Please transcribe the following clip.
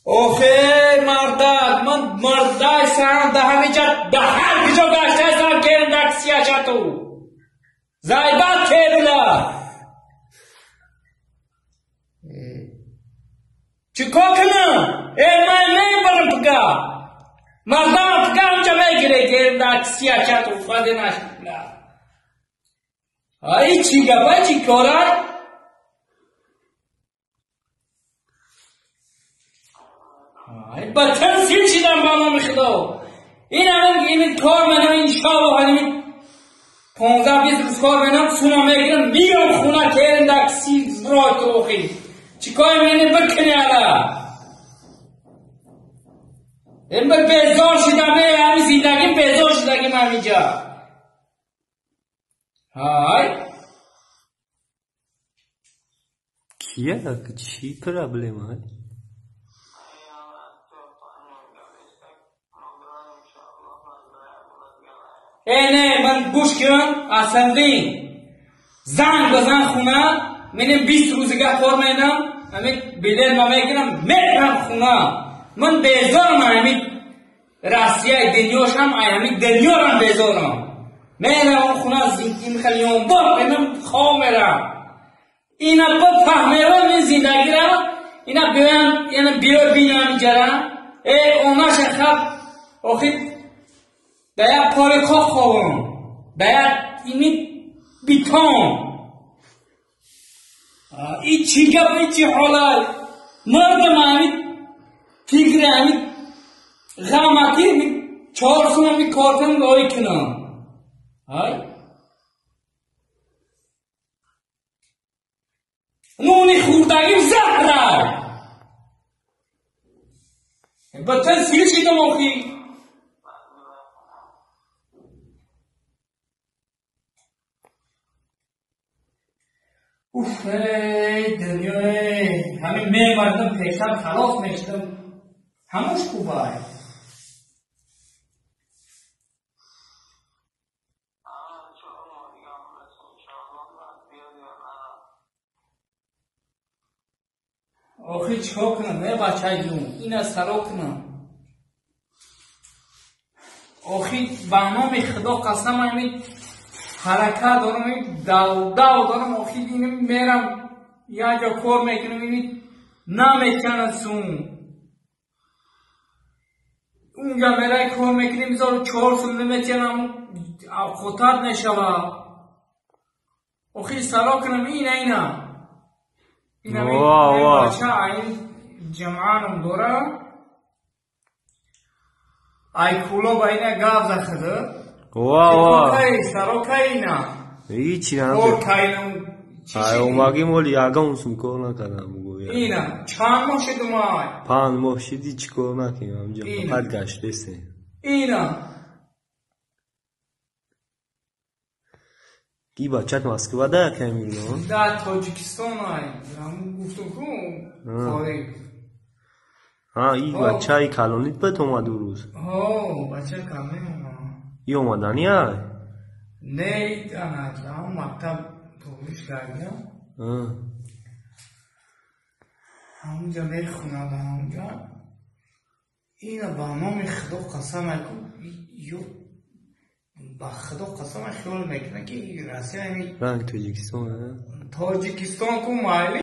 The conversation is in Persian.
آخه مرداد من مردای سرم ده همیجا به هر کجا گشته سرم کرندک سیاشه تو زایبات کردلا چیکار کنم؟ من نمیبرم پگاه مردم پگاه اونجا میگیره کرندک سیاشه تو فاده نشد ای چی گفت چی کارا؟ بدتر سیر شدم با نام خدا این کار منم این شاب و همین 15-20 روز کار منم سونا میگیرم میرم خونه کرندک سیز را تروخی چیکار منه بکنی علا این بر بیزار شدم همین زندگی بیزار شدگیم همینجا های کیه چی پرابلم های نه من گوش کن اصلا زن بزن خونه منم 20 روزگاه کار میدم همین بیدر ما میگیرم میرم خونه من بیزارم همین راستیای دنیاشم همین دنیا رو بیزارم میرم اون خونه زندگی میخوام با منم خواه میرم اینا بفهمیرم این زندگی را اینا بیار بینم جرا اوناش خب آخی باید پاره کاخ خوام باید اینی بیتام این چی گپ این چی حالای مردم همین فکر همین غمکی همین 4 سو همین کارتن گاهی کنم نونی خوردگیم زهره بدتر سیر شدم آخی اوف دنیا همین میمردم پیشم خلاص میشتم هموش خوبه آخی چکار کنم بچه جون این سرا کنم آخی به نام خدا قسم همین حرکت دارم این دو دارم آخی اینم میرم یا جا کار میکنم این نمیکنه سون اونجا میره کار میکنیم میذارم 4 سو نمیکنم خطات نشوه آخی سرا کنم اینا بچه این جمعانم دوره ای کولا با اینا گاف زخده سرا کایینا هیچی هم اومگی مولی اگه اونسون کار نکردم اینا چند ماه شد اومای 5 ماه شدی چی کار نکنیم همجا فقط گشت بسته اینا کی بچت مسکو ده که میگن در تاجیکستان های همون گفتم کن خارج این بچه های کلانیت بهت اومد دو روز بچه کمی اومد ای اومدنی های نه ایتانت همون مکتب توبیش کردیم همونجا میخونم همونجا اینا با نام خدا قسم اکن با خدا قسم خیال میکنه که راستی همین رنگ تاجیکستان تاجیکستان کو مالی